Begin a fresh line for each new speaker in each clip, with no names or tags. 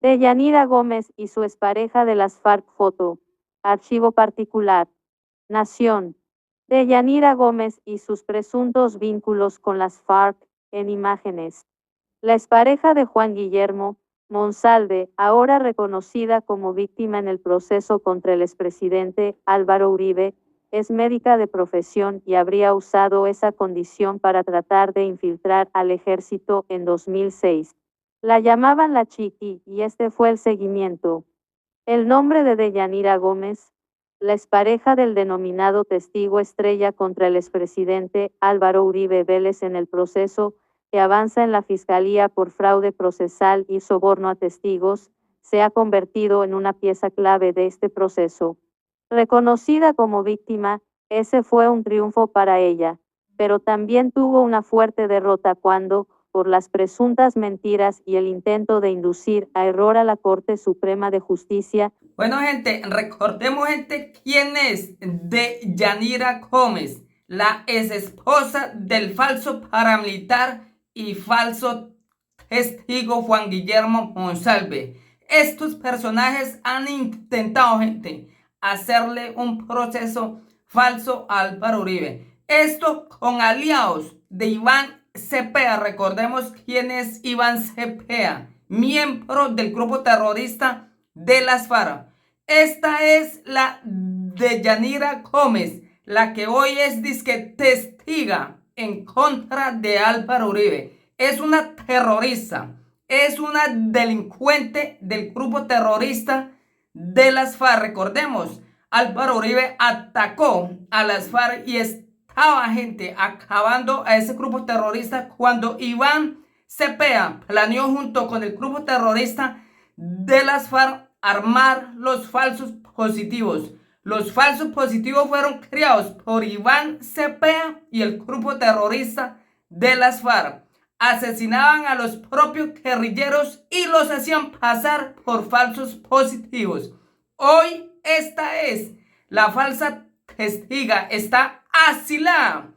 Deyanira Gómez y su expareja de las FARC. Foto. Archivo particular. Nación. Deyanira Gómez y sus presuntos vínculos con las FARC, en imágenes. La expareja de Juan Guillermo Monsalve, ahora reconocida como víctima en el proceso contra el expresidente Álvaro Uribe, es médica de profesión y habría usado esa condición para tratar de infiltrar al ejército en 2006. La llamaban la Chiqui y este fue el seguimiento. El nombre de Deyanira Gómez, la expareja del denominado testigo estrella contra el expresidente Álvaro Uribe Vélez en el proceso que avanza en la Fiscalía por fraude procesal y soborno a testigos, se ha convertido en una pieza clave de este proceso. Reconocida como víctima, ese fue un triunfo para ella, pero también tuvo una fuerte derrota cuando, por las presuntas mentiras y el intento de inducir a error a la Corte Suprema de Justicia.
Bueno, gente, recordemos, gente, quién es Deyanira Gómez, la ex esposa del falso paramilitar y falso testigo Juan Guillermo Monsalve. Estos personajes han intentado, gente, hacerle un proceso falso a Álvaro Uribe. Esto con aliados de Iván Cepeda. Recordemos quién es Iván Cepeda, miembro del grupo terrorista de las FARC. Esta es la Deyanira Gómez, la que hoy es disque testiga en contra de Álvaro Uribe. Es una terrorista, es una delincuente del grupo terrorista de las FARC. Recordemos, Álvaro Uribe atacó a las FARC y estaba, gente, acabando a ese grupo terrorista cuando Iván Cepeda planeó junto con el grupo terrorista de las FARC armar los falsos positivos. Los falsos positivos fueron creados por Iván Cepeda y el grupo terrorista de las FARC. Asesinaban a los propios guerrilleros y los hacían pasar por falsos positivos. Hoy esta es la falsa testiga, está asilada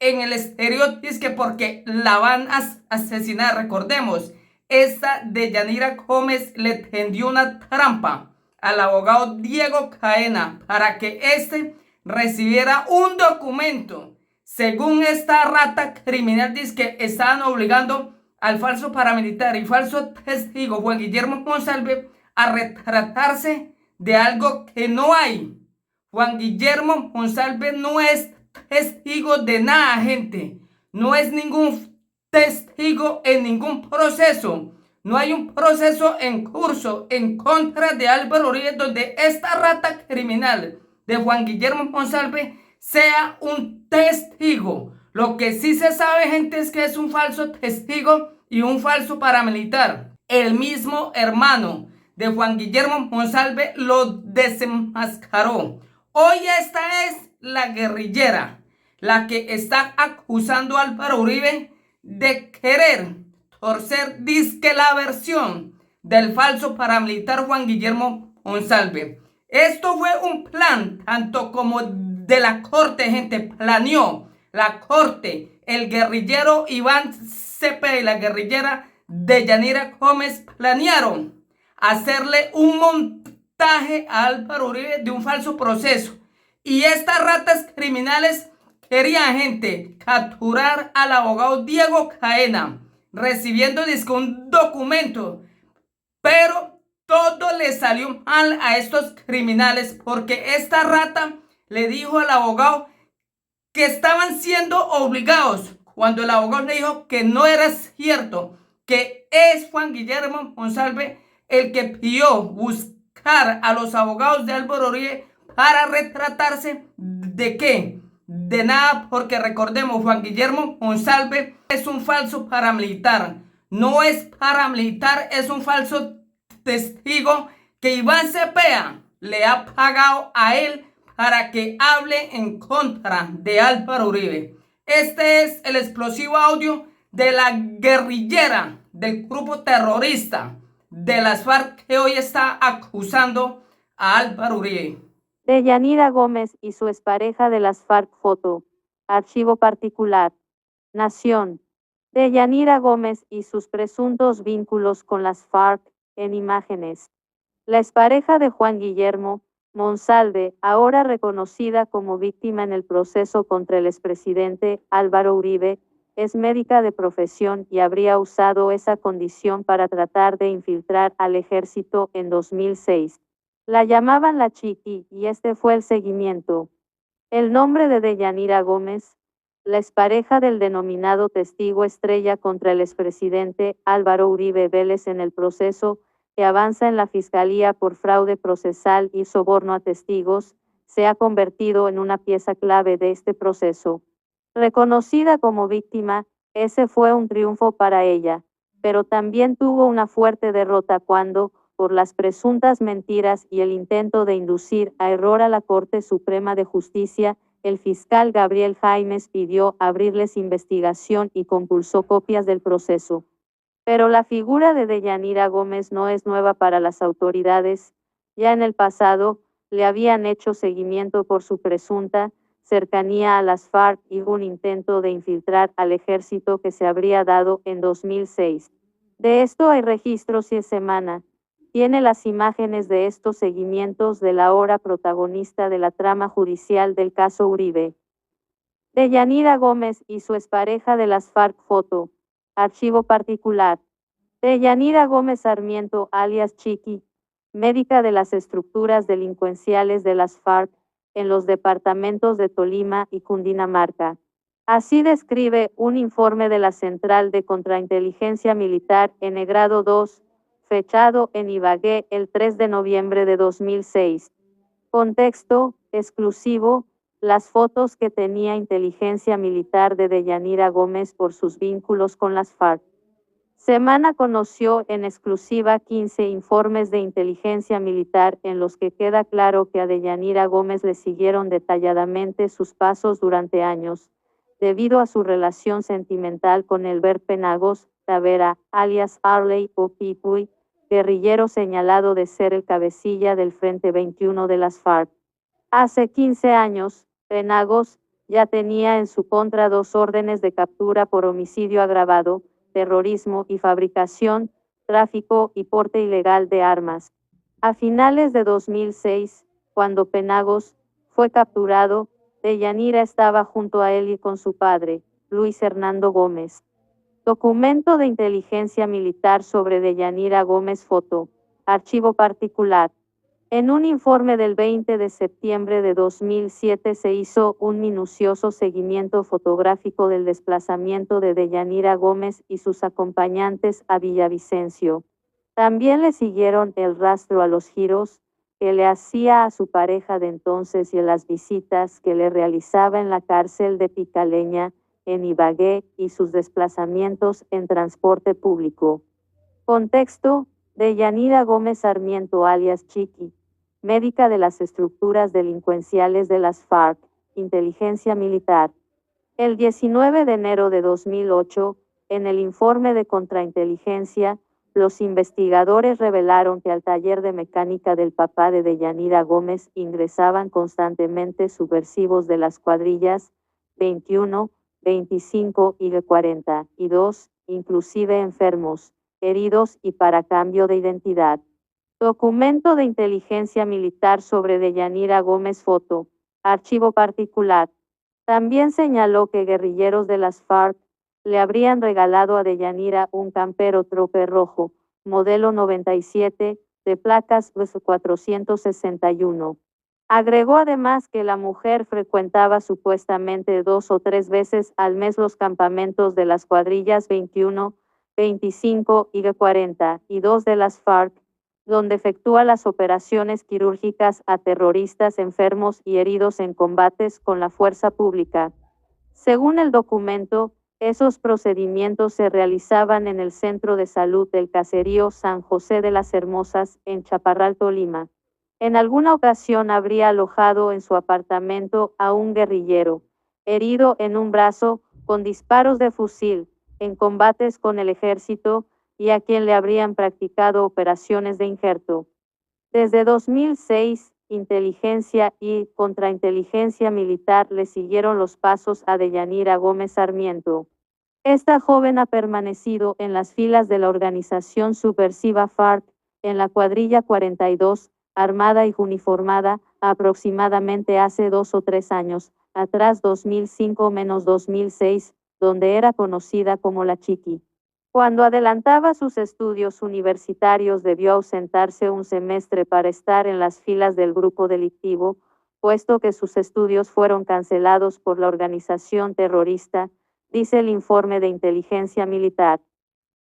en el exterior, es que porque la van a asesinar. Recordemos, esta Deyanira Gómez le tendió una trampa al abogado Diego Caena para que éste recibiera un documento. Según esta rata criminal, dice que estaban obligando al falso paramilitar y falso testigo Juan Guillermo Monsalve a retratarse de algo que no hay. Juan Guillermo Monsalve no es testigo de nada, gente. No es ningún testigo en ningún proceso. No hay un proceso en curso en contra de Álvaro Uribe donde esta rata criminal de Juan Guillermo Monsalve sea un testigo. Lo que sí se sabe, gente, es que es un falso testigo y un falso paramilitar. El mismo hermano de Juan Guillermo Monsalve lo desenmascaró. Hoy esta es la guerrillera, la que está acusando a Álvaro Uribe de querer torcer disque la versión del falso paramilitar Juan Guillermo Monsalve. Esto fue un plan, tanto como de la corte, gente, planeó la corte, el guerrillero Iván Cepeda y la guerrillera Deyanira Gómez planearon hacerle un montaje a Álvaro Uribe de un falso proceso. Y estas ratas criminales querían, gente, capturar al abogado Diego Caena, recibiendo un documento. Pero todo le salió mal a estos criminales porque esta rata le dijo al abogado que estaban siendo obligados, cuando el abogado le dijo que no era cierto, que es Juan Guillermo Monsalve el que pidió buscar a los abogados de Álvaro Uribe para retratarse. ¿De qué? De nada, porque recordemos, Juan Guillermo Monsalve es un falso paramilitar. No es paramilitar, es un falso testigo que Iván Cepeda le ha pagado a él para que hable en contra de Álvaro Uribe. Este es el explosivo audio de la guerrillera del grupo terrorista de las FARC que hoy está acusando a Álvaro Uribe.
Deyanira Gómez y su expareja de las FARC. Foto. Archivo particular. Nación. Deyanira Gómez y sus presuntos vínculos con las FARC, en imágenes. La expareja de Juan Guillermo, Monsalve, ahora reconocida como víctima en el proceso contra el expresidente Álvaro Uribe, es médica de profesión y habría usado esa condición para tratar de infiltrar al ejército en 2006. La llamaban la Chiqui y este fue el seguimiento. El nombre de Deyanira Gómez, la expareja del denominado testigo estrella contra el expresidente Álvaro Uribe Vélez en el proceso que avanza en la Fiscalía por fraude procesal y soborno a testigos, se ha convertido en una pieza clave de este proceso. Reconocida como víctima, ese fue un triunfo para ella, pero también tuvo una fuerte derrota cuando, por las presuntas mentiras y el intento de inducir a error a la Corte Suprema de Justicia, el fiscal Gabriel Jaimes pidió abrirles investigación y compulsó copias del proceso. Pero la figura de Deyanira Gómez no es nueva para las autoridades. Ya en el pasado, le habían hecho seguimiento por su presunta cercanía a las FARC y un intento de infiltrar al ejército que se habría dado en 2006. De esto hay registros y semana. Tiene las imágenes de estos seguimientos de la ahora protagonista de la trama judicial del caso Uribe. Deyanira Gómez y su expareja de las FARC foto. Archivo particular. Deyanira Gómez Sarmiento, alias Chiqui, médica de las estructuras delincuenciales de las FARC en los departamentos de Tolima y Cundinamarca. Así describe un informe de la Central de Contrainteligencia Militar en grado 2, fechado en Ibagué el 3 de noviembre de 2006. Contexto exclusivo: las fotos que tenía inteligencia militar de Deyanira Gómez por sus vínculos con las FARC. Semana conoció en exclusiva 15 informes de inteligencia militar en los que queda claro que a Deyanira Gómez le siguieron detalladamente sus pasos durante años, debido a su relación sentimental con Elber Penagos Tavera, alias Arley o Pipuy, guerrillero señalado de ser el cabecilla del Frente 21 de las FARC. Hace 15 años, Penagos ya tenía en su contra 2 órdenes de captura por homicidio agravado, terrorismo y fabricación, tráfico y porte ilegal de armas. A finales de 2006, cuando Penagos fue capturado, Deyanira estaba junto a él y con su padre, Luis Hernando Gómez. Documento de inteligencia militar sobre Deyanira Gómez foto. Archivo particular. En un informe del 20 de septiembre de 2007 se hizo un minucioso seguimiento fotográfico del desplazamiento de Deyanira Gómez y sus acompañantes a Villavicencio. También le siguieron el rastro a los giros que le hacía a su pareja de entonces y a las visitas que le realizaba en la cárcel de Picaleña, en Ibagué, y sus desplazamientos en transporte público. Contexto: Deyanira Gómez Sarmiento, alias Chiqui, médica de las estructuras delincuenciales de las FARC, inteligencia militar. El 19 de enero de 2008, en el informe de contrainteligencia, los investigadores revelaron que al taller de mecánica del papá de Deyanira Gómez ingresaban constantemente subversivos de las cuadrillas 21, 25 y 42, inclusive enfermos, heridos y para cambio de identidad. Documento de inteligencia militar sobre Deyanira Gómez foto. Archivo particular. También señaló que guerrilleros de las FARC le habrían regalado a Deyanira un campero trope rojo, modelo 97, de placas 461. Agregó además que la mujer frecuentaba supuestamente 2 o 3 veces al mes los campamentos de las cuadrillas 21, 25 y 42 de las FARC, donde efectúa las operaciones quirúrgicas a terroristas enfermos y heridos en combates con la fuerza pública. Según el documento, esos procedimientos se realizaban en el Centro de Salud del Caserío San José de las Hermosas, en Chaparral, Tolima. En alguna ocasión habría alojado en su apartamento a un guerrillero, herido en un brazo, con disparos de fusil, en combates con el ejército, y a quien le habrían practicado operaciones de injerto. Desde 2006, inteligencia y contrainteligencia militar le siguieron los pasos a Deyanira Gómez Sarmiento. Esta joven ha permanecido en las filas de la organización subversiva FARC en la cuadrilla 42, armada y uniformada, aproximadamente hace 2 o 3 años, atrás 2005-2006, donde era conocida como la Chiqui. Cuando adelantaba sus estudios universitarios debió ausentarse un semestre para estar en las filas del grupo delictivo, puesto que sus estudios fueron cancelados por la organización terrorista, dice el informe de inteligencia militar.